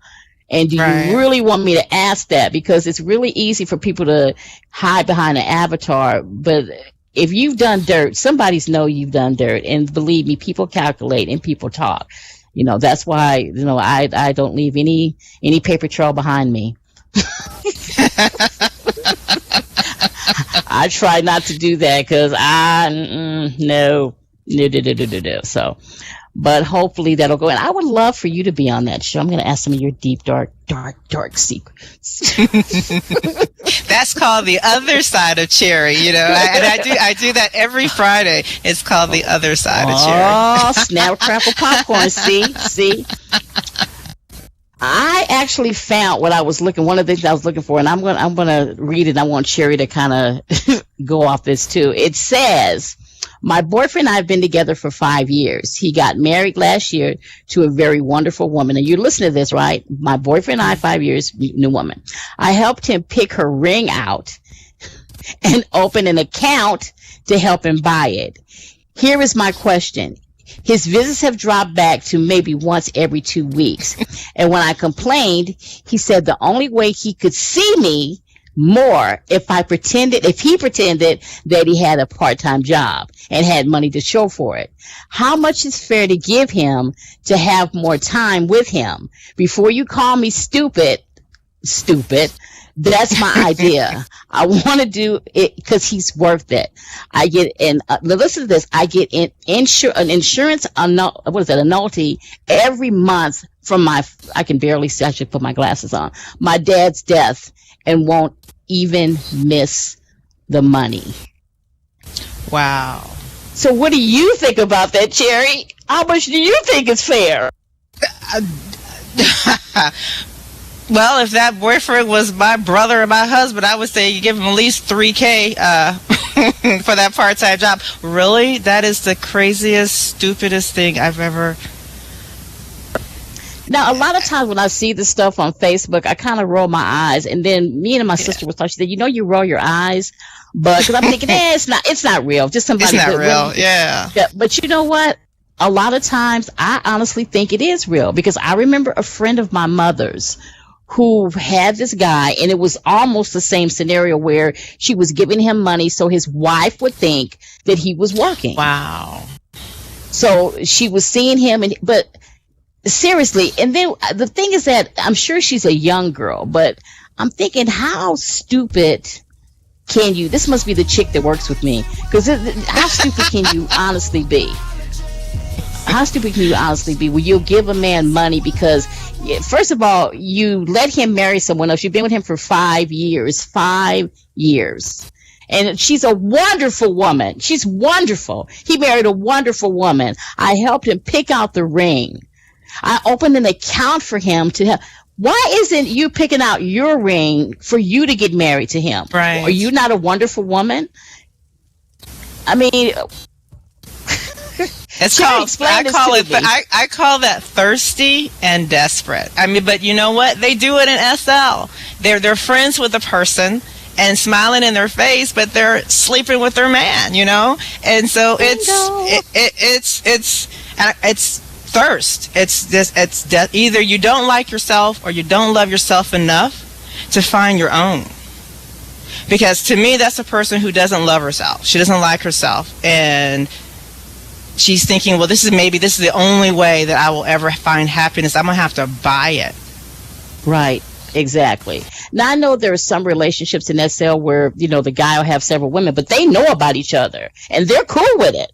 And do you really want me to ask that? Because it's really easy for people to hide behind an avatar. But if you've done dirt, somebody's know you've done dirt. And believe me, people calculate and people talk. You know, that's why, you know, I don't leave any paper trail behind me. I try not to do that because no. So, but hopefully that'll go. And I would love for you to be on that show. I'm going to ask some of your deep, dark secrets. That's called The Other Side of Cherry, you know. I do that every Friday. It's called The Other Side of Cherry. Oh, snap, crackle, popcorn. See. I actually found what I was looking. One of the things I was looking for, and I'm gonna read it. I want Cherry to kind of go off this too. It says, my boyfriend and I have been together for 5 years. He got married last year to a very wonderful woman. And you listen to this, right? My boyfriend and I, 5 years, new woman. I helped him pick her ring out and open an account to help him buy it. Here is my question. His visits have dropped back to maybe once every 2 weeks. And when I complained, he said the only way he could see me more if he pretended that he had a part-time job and had money to show for it. How much is fair to give him to have more time with him? Before you call me stupid, that's my idea. I want to do it because he's worth it. I get listen to this. I get an insurance annuity every month from I can barely see. I should put my glasses on. My dad's death, and won't even miss the money. Wow. So what do you think about that, Cherry? How much do you think is fair? Well, if that boyfriend was my brother or my husband, I would say you give him at least $3,000 for that part-time job. Really? That is the craziest, stupidest thing I've ever... Now, a lot of times when I see this stuff on Facebook, I kind of roll my eyes, and then me and my sister was talking. She said, "You know, you roll your eyes, but because I'm thinking, it's not real. Just somebody. It's not real. Yeah. But you know what? A lot of times, I honestly think it is real because I remember a friend of my mother's who had this guy, and it was almost the same scenario where she was giving him money so his wife would think that he was working. Wow. So she was seeing him, but. Seriously, and then the thing is that I'm sure she's a young girl, but I'm thinking, how stupid can you? This must be the chick that works with me, because how stupid can you honestly be? How stupid can you honestly be? Will you give a man money because, first of all, you let him marry someone else? You've been with him for 5 years. 5 years. And she's a wonderful woman. She's wonderful. He married a wonderful woman. I helped him pick out the ring. I opened an account for him to help. Why isn't you picking out your ring for you to get married to him? Right. Are you not a wonderful woman? I mean, it's called. I call that thirsty and desperate. I mean, but you know what? They do it in SL. They're friends with the person and smiling in their face, but they're sleeping with their man. You know, and so it's thirst. Either you don't like yourself or you don't love yourself enough to find your own. Because to me, that's a person who doesn't love herself. She doesn't like herself, and she's thinking, well, this is the only way that I will ever find happiness. I'm gonna have to buy it. Right. Exactly. Now I know there are some relationships in SL where the guy will have several women, but they know about each other and they're cool with it.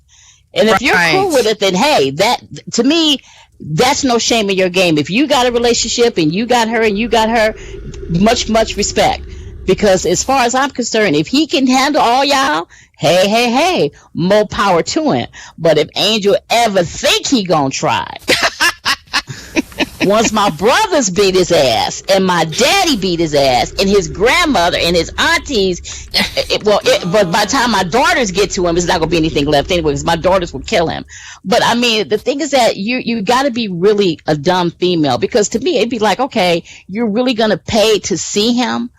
And if you're cool with it, then hey, that to me, that's no shame in your game. If you got a relationship and you got her and you got her, much respect. Because as far as I'm concerned, if he can handle all y'all, hey, more power to him. But if Angel ever think he gonna try, once my brothers beat his ass, and my daddy beat his ass, and his grandmother and his aunties, but by the time my daughters get to him, it's not gonna be anything left anyway, because my daughters will kill him. But I mean, the thing is that you got to be really a dumb female, because to me it'd be like, okay, you're really gonna pay to see him?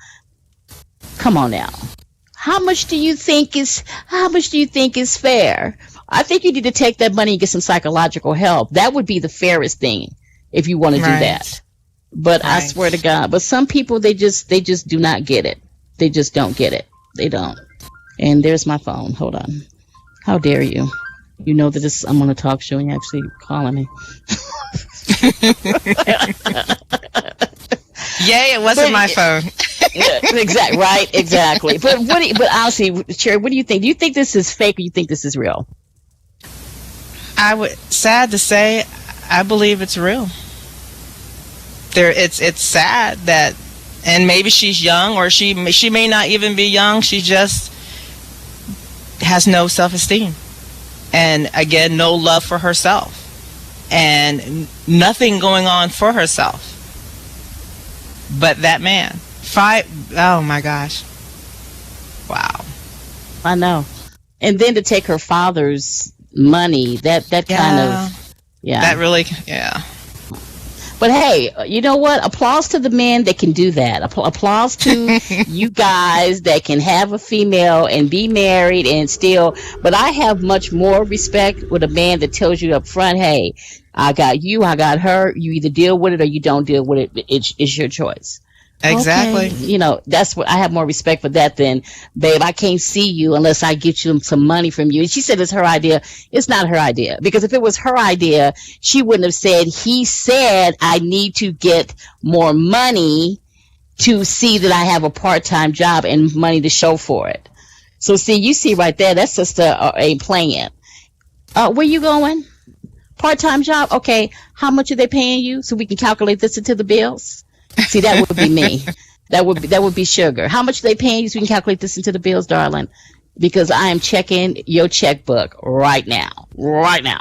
Come on now. How much do you think is fair? I think you need to take that money and get some psychological help. That would be the fairest thing if you want to do that. But I swear to God, but some people they just do not get it. They just don't get it. They don't. And there's my phone. Hold on. How dare you? You know that I'm on a talk show and you're actually calling me. Yay, it wasn't my phone. Exactly. But honestly, Cherry, what do you think? Do you think this is fake, or you think this is real? Sad to say, I believe it's real. It's sad that, and maybe she's young, or she may not even be young. She just has no self-esteem, and again, no love for herself, and nothing going on for herself. But that man, oh my gosh, wow! I know. And then to take her father's money, that kind of, that really, yeah. But hey, you know what? Applause to the men that can do that. Applause to you guys that can have a female and be married and still. But I have much more respect with a man that tells you up front, hey, I got you, I got her. You either deal with it or you don't deal with it. It's your choice. Exactly. Okay. You know, that's what I have more respect for that than, babe, I can't see you unless I get you some money from you. And she said it's her idea. It's not her idea, because if it was her idea, she wouldn't have said, he said I need to get more money to see that I have a part-time job and money to show for it. So see, you see right there, that's just a plan. Where you going? Part-time job? Okay. How much are they paying you? So we can calculate this into the bills. See, that would be me. That would be sugar. How much are they paying you so we can calculate this into the bills, darling? Because I am checking your checkbook right now. Right now.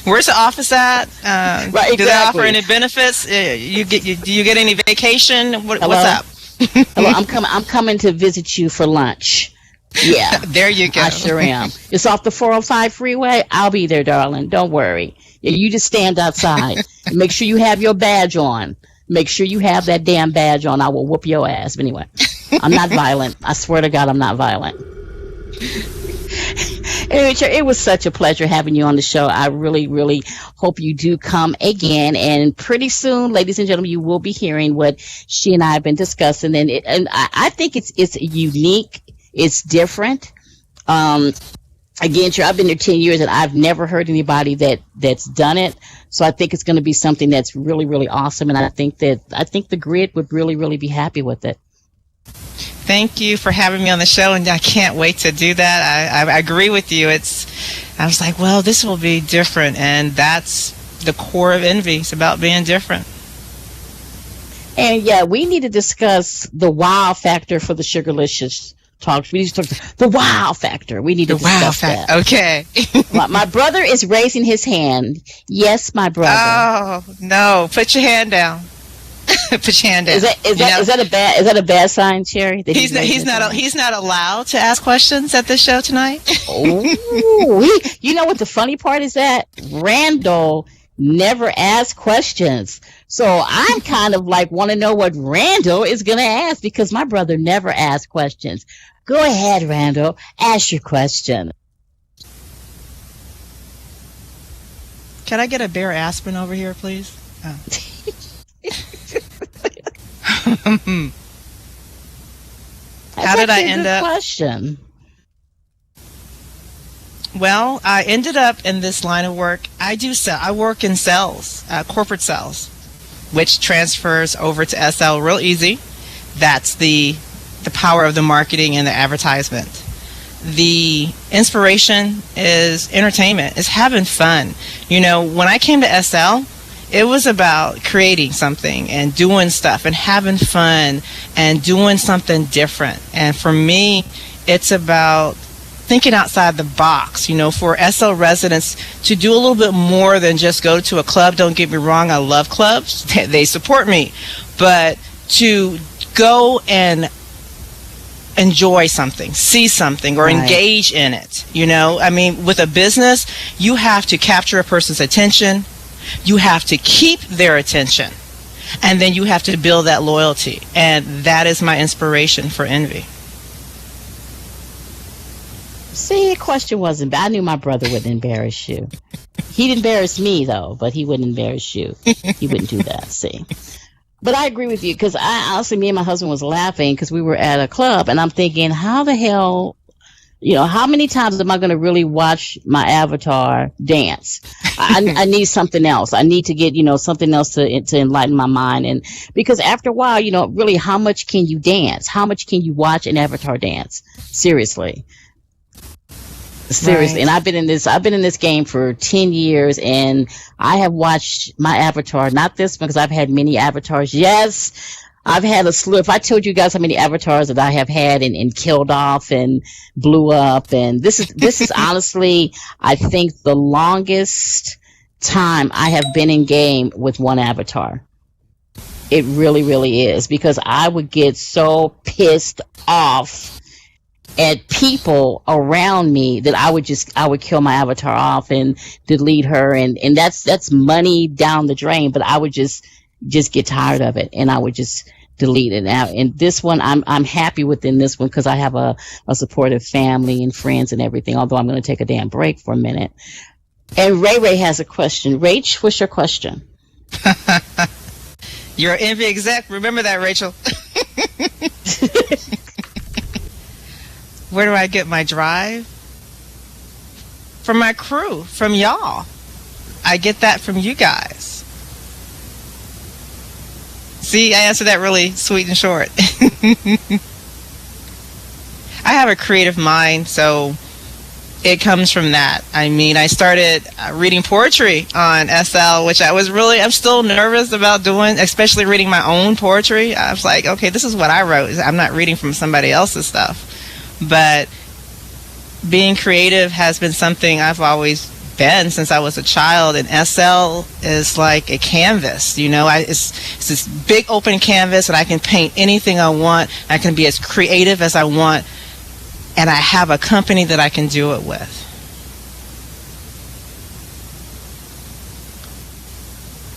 Where's the office at? Right, exactly. Do they offer any benefits? Do you get any vacation? What's up? Hello, I'm coming to visit you for lunch. Yeah. There you go. I sure am. It's off the 405 freeway. I'll be there, darling. Don't worry. You just stand outside. Make sure you have your badge on. Make sure you have that damn badge on. I will whoop your ass. But anyway, I'm not violent. I swear to God, I'm not violent. Anyway, it was such a pleasure having you on the show. I really, really hope you do come again. And pretty soon, ladies and gentlemen, you will be hearing what she and I have been discussing. And I think it's unique. It's different. Again, I've been there 10 years and I've never heard anybody that's done it. So I think it's going to be something that's really, really awesome. And I think the grid would really, really be happy with it. Thank you for having me on the show, and I can't wait to do that. I agree with you. I was like, well, this will be different, and that's the core of Envy. It's about being different. And yeah, we need to discuss the wow factor for the Sugarlicious talks. We need to talk the wow factor. We need to discuss that. Okay. My brother is raising his hand. Yes, my brother. Oh no! Put your hand down. Put your hand down. Is that a bad sign, Cherry? He's not allowed to ask questions at this show tonight. Oh, you know what the funny part is? That Randall never asks questions. So I'm kind of like want to know what Randall is going to ask, because my brother never asks questions. Go ahead, Randall. Ask your question. Can I get a Bear aspirin over here, please? Oh. How did I end up? Question. Well, I ended up in this line of work. I work in sales, corporate sales, which transfers over to SL real easy. That's the power of the marketing and the advertisement. The inspiration is entertainment. It's having fun. You know, when I came to SL, It was about creating something and doing stuff and having fun and doing something different. And for me, it's about thinking outside the box, you know, for SL residents to do a little bit more than just go to a club. Don't get me wrong, I love clubs. They support me. But to go and enjoy something, see something, or engage in it, you know? I mean, with a business, you have to capture a person's attention. You have to keep their attention. And then you have to build that loyalty. And that is my inspiration for Envy. See, the question wasn't bad. I knew my brother wouldn't embarrass you. He'd embarrass me, though, but he wouldn't embarrass you. He wouldn't do that, see. But I agree with you, because honestly, me and my husband was laughing because we were at a club, and I'm thinking, how the hell, you know, how many times am I going to really watch my avatar dance? I need something else. I need to get, you know, something else to enlighten my mind. And because after a while, you know, really, how much can you dance? How much can you watch an avatar dance? Seriously. Right. And I've been in this game for 10 years, and I have watched my avatar, not this one, because I've had many avatars. Yes, I've had a slew. If I told you guys how many avatars that I have had and killed off and blew up, and this is honestly, I think, the longest time I have been in game with one avatar. It really, really is, because I would get so pissed off at people around me that I would kill my avatar off and delete her, and that's money down the drain, but I would just get tired of it, and I would just delete it out. And this one, I'm happy within this one, because I have a supportive family and friends and everything, although I'm going to take a damn break for a minute. And Ray has a question. Rach, what's your question? You're an Envy exec. Remember that, Rachel. Where do I get my drive? From my crew, from y'all. I get that from you guys. See, I answered that really sweet and short. I have a creative mind, so it comes from that. I mean, I started reading poetry on SL, which I'm still nervous about doing, especially reading my own poetry. I was like, okay, this is what I wrote. I'm not reading from somebody else's stuff. But being creative has been something I've always been since I was a child, and SL is like a canvas, you know. It's this big open canvas, and I can paint anything I want. I can be as creative as I want, and I have a company that I can do it with.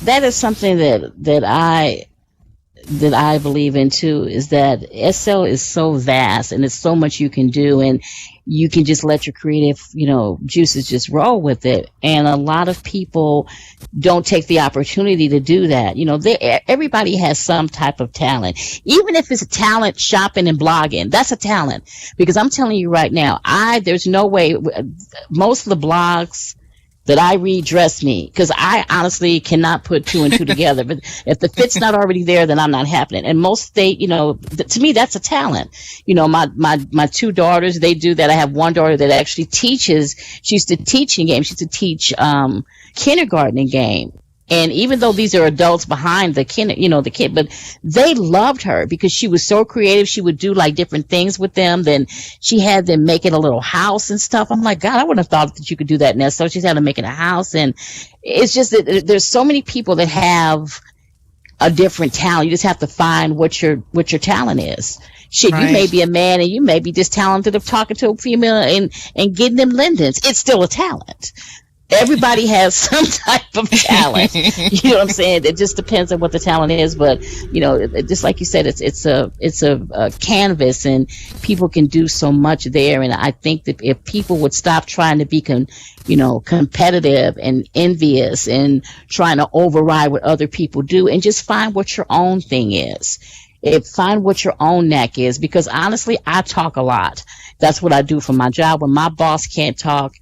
That is something that I believe in too, is that SL is so vast, and it's so much you can do, and you can just let your creative, you know, juices just roll with it. And a lot of people don't take the opportunity to do that. You know, everybody has some type of talent. Even if it's a talent shopping and blogging, that's a talent. Because I'm telling you right now, there's no way, most of the blogs that I read dress me, because I honestly cannot put two and two together. But if the fit's not already there, then I'm not happening. And most you know, to me, that's a talent. You know, my two daughters, they do that. I have one daughter that actually teaches. She used to teach in game. She used to teach kindergarten in game. And even though these are adults behind the kid, but they loved her because she was so creative. She would do like different things with them. Then she had them making a little house and stuff. I'm like, God, I wouldn't have thought that you could do that now. So she's had them making a house. And it's just that there's so many people that have a different talent. You just have to find what your talent is. Shit, right. You may be a man and you may be just talented of talking to a female and getting them lindens. It's still a talent. Everybody has some type of talent. You know what I'm saying? It just depends on what the talent is. But, you know, just like you said, it's a canvas, and people can do so much there. And I think that if people would stop trying to be competitive and envious and trying to override what other people do, and just find what your own thing is. Find what your own knack is, because honestly, I talk a lot. That's what I do for my job. When my boss can't talk,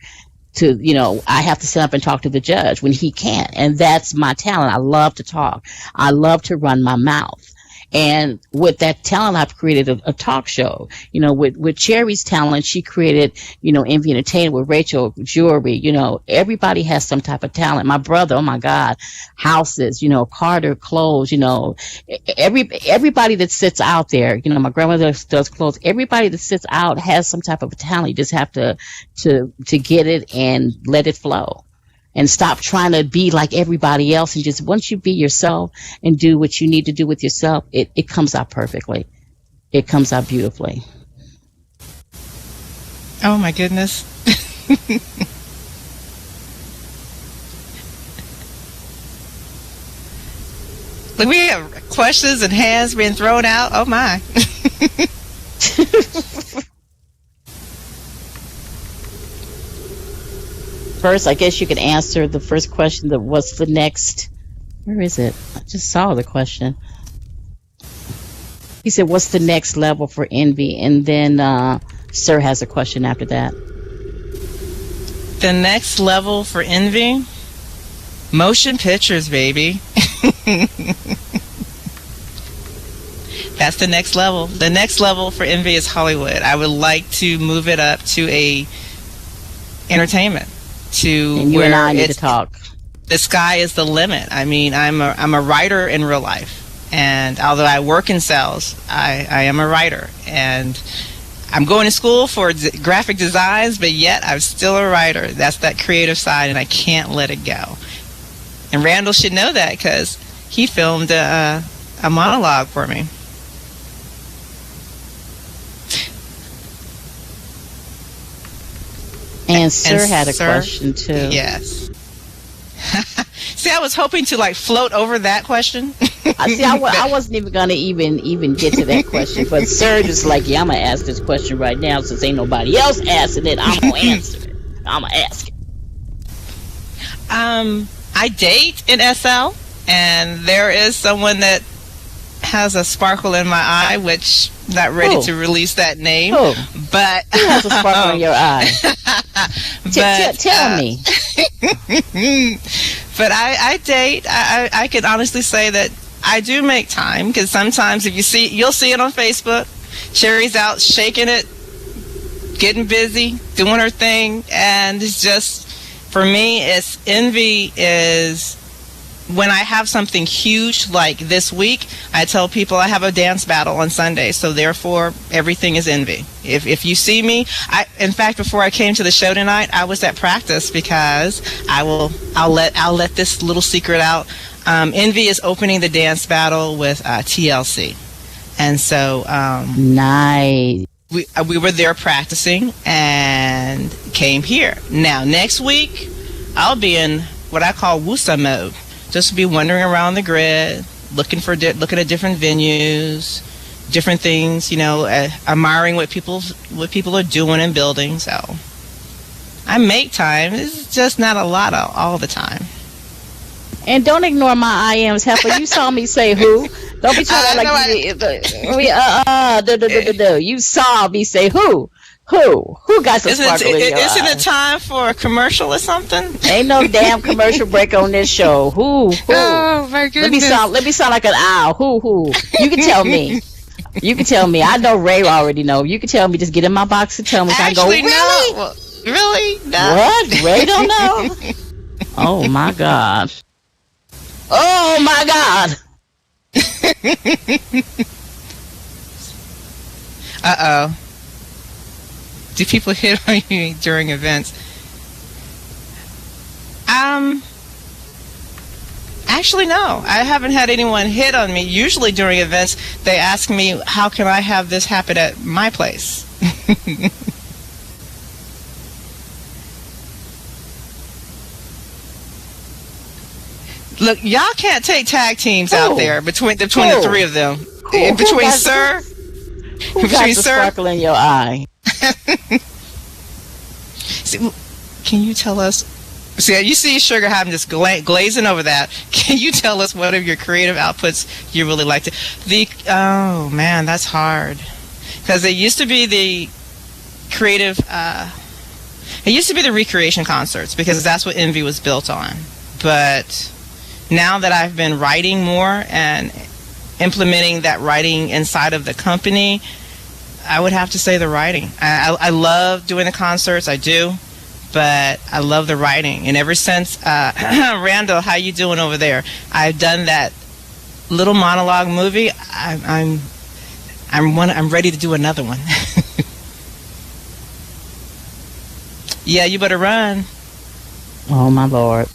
I have to sit up and talk to the judge when he can't. And that's my talent. I love to talk. I love to run my mouth. And with that talent, I've created a talk show. You know, with Cherry's talent, she created, you know, Envy Entertainment. With Rachel, jewelry. You know, everybody has some type of talent. My brother, oh my God, houses. You know, Carter, clothes. You know, everybody that sits out there. You know, my grandmother does clothes. Everybody that sits out has some type of talent. You just have to get it and let it flow. And stop trying to be like everybody else, and just once you be yourself and do what you need to do with yourself, it comes out perfectly. It comes out beautifully. Oh my goodness. Look, we have questions and hands being thrown out. Oh my. First, I guess you could answer the first question. That what's the next? Where is it? I just saw the question. He said, "What's the next level for Envy?" And then Sir has a question after that. The next level for Envy? Motion pictures, baby. That's the next level. The next level for Envy is Hollywood. I would like to move it up to a entertainment. To and you where and I need to talk. The sky is the limit. I mean, I'm a writer in real life, and although I work in sales, I am a writer, and I'm going to school for graphic designs, but yet I'm still a writer. That's that creative side, and I can't let it go. And Randall should know that because he filmed a monologue for me. And Sir had a question too. Yes. See, I was hoping to like float over that question. I wasn't even gonna even get to that question, but Sir just like, yeah, I'm gonna ask this question right now since ain't nobody else asking it. I'm gonna answer it. I'm gonna ask it. I date in SL, and there is someone that has a sparkle in my eye, which not ready to release that name. Who? But who has a sparkle in your eye? Tell me. But I date. I can honestly say that I do make time, because sometimes if you'll see it on Facebook. Cherry's out shaking it, getting busy, doing her thing, and it's just, for me, it's Envy is when I have something huge like this week. I tell people I have a dance battle on Sunday, so therefore everything is Envy. If you see me, in fact, before I came to the show tonight, I was at practice because I'll let this little secret out. Envy is opening the dance battle with TLC, and so nice. We were there practicing and came here. Now next week I'll be in what I call Wusa mode. Just be wandering around the grid, looking at different venues, different things, admiring what people are doing and building. So I make time. It's just not a lot all the time. And don't ignore my IMs, Heifer. You saw me say who. Don't be trying to You saw me say who. Who got some sparkle in your Isn't eye? it time for a commercial or something? Ain't no damn commercial break on this show. Who? Oh my goodness. Let me sound like an owl. Who? You can tell me. I know Ray already know. You can tell me. Just get in my box and tell me. Actually, I go, really? No. Really? No. What? Ray don't know? Oh my God. Oh my God. Uh-oh. Do people hit on you during events? Actually, no. I haven't had anyone hit on me. Usually during events, they ask me, how can I have this happen at my place? Look, y'all can't take tag teams out there between the three of them. Between Sir... Who got the sparkle in your eye? See, can you tell us? See, you see Sugar having just glazing over that. Can you tell us what of your creative outputs you really like to? Oh man, that's hard, because it used to be the creative. It used to be the recreation concerts, because that's what Envy was built on. But now that I've been writing more and implementing that writing inside of the company, I would have to say the writing. I love doing the concerts, I do, but I love the writing. And ever since, Randall, how you doing over there? I've done that little monologue movie. I'm ready to do another one. Yeah, you better run. Oh my Lord.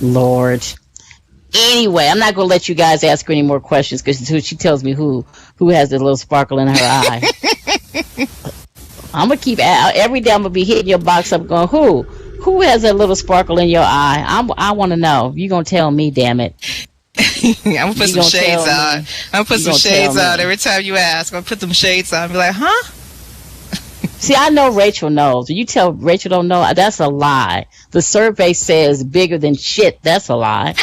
Lord. Anyway, I'm not gonna let you guys ask her any more questions because she tells me who has the little sparkle in her eye. I'm gonna keep every day. I'm gonna be hitting your box up, going, who has that little sparkle in your eye? I want to know. You gonna tell me? Damn it! I'm gonna put some shades on. I'm gonna put some shades on every time you ask. I'm gonna put them shades on. Be like, huh? See, I know Rachel knows. You tell Rachel don't know, that's a lie. The survey says bigger than shit. That's a lie.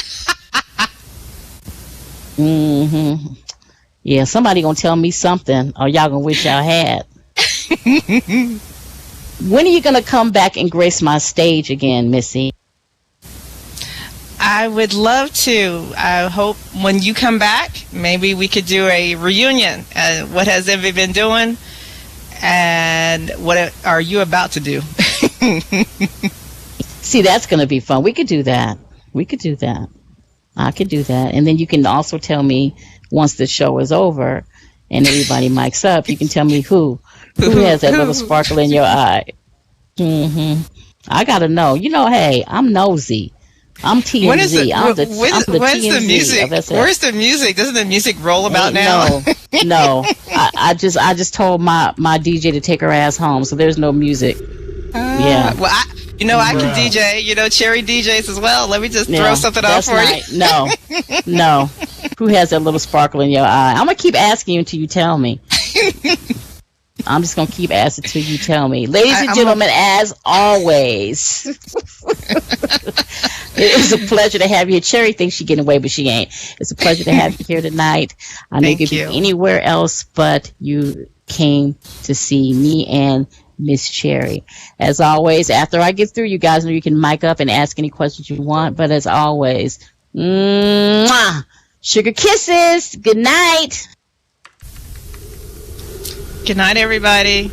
Yeah, somebody gonna tell me something, or y'all gonna wish y'all had. When are you gonna come back and grace my stage again, Missy? I would love to. I hope when you come back, maybe we could do a reunion. What has Envy been doing? And what are you about to do? See, that's going to be fun. We could do that. I could do that. And then you can also tell me once the show is over and everybody mics up, you can tell me who has that little sparkle in your eye. I got to know. Hey, I'm nosy. I'm TMZ. Where's the TMZ music? Where's the music? Doesn't the music roll about now? No. I just told my DJ to take her ass home, so there's no music. Yeah. Well, I can DJ. Cherry DJs as well. Let me just throw something out for you. No. Who has that little sparkle in your eye? I'm gonna keep asking you until you tell me. I'm just going to keep asking until you tell me. Ladies and gentlemen, as always, it is a pleasure to have you. Cherry thinks she's getting away, but she ain't. It's a pleasure to have you here tonight. I know you could be anywhere else, but you came to see me and Miss Cherry. As always, after I get through, you guys know you can mic up and ask any questions you want. But as always, sugar kisses. Good night. Good night, everybody.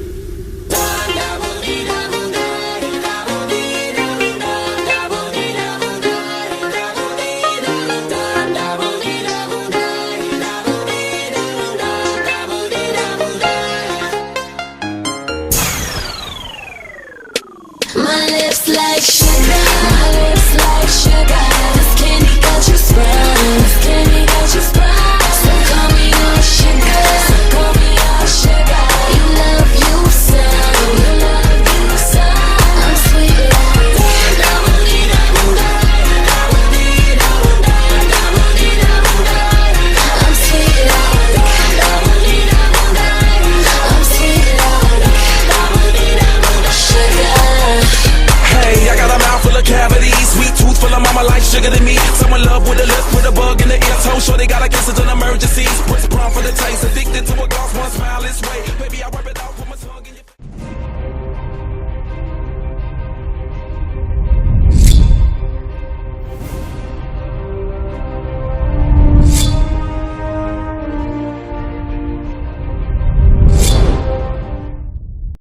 My lips like sugar, this candy got you sprung, so call me on sugar, you love you some, I'm sweet like I got a mouth full of cavities, sweet tooth full of mama like sugar to me. Someone love with a lip, with a bug in the ear, toe sure they got a guess it's an emergency. Press prom for the taste, addicted to a gloss, one smile this way. Baby, I rub it out.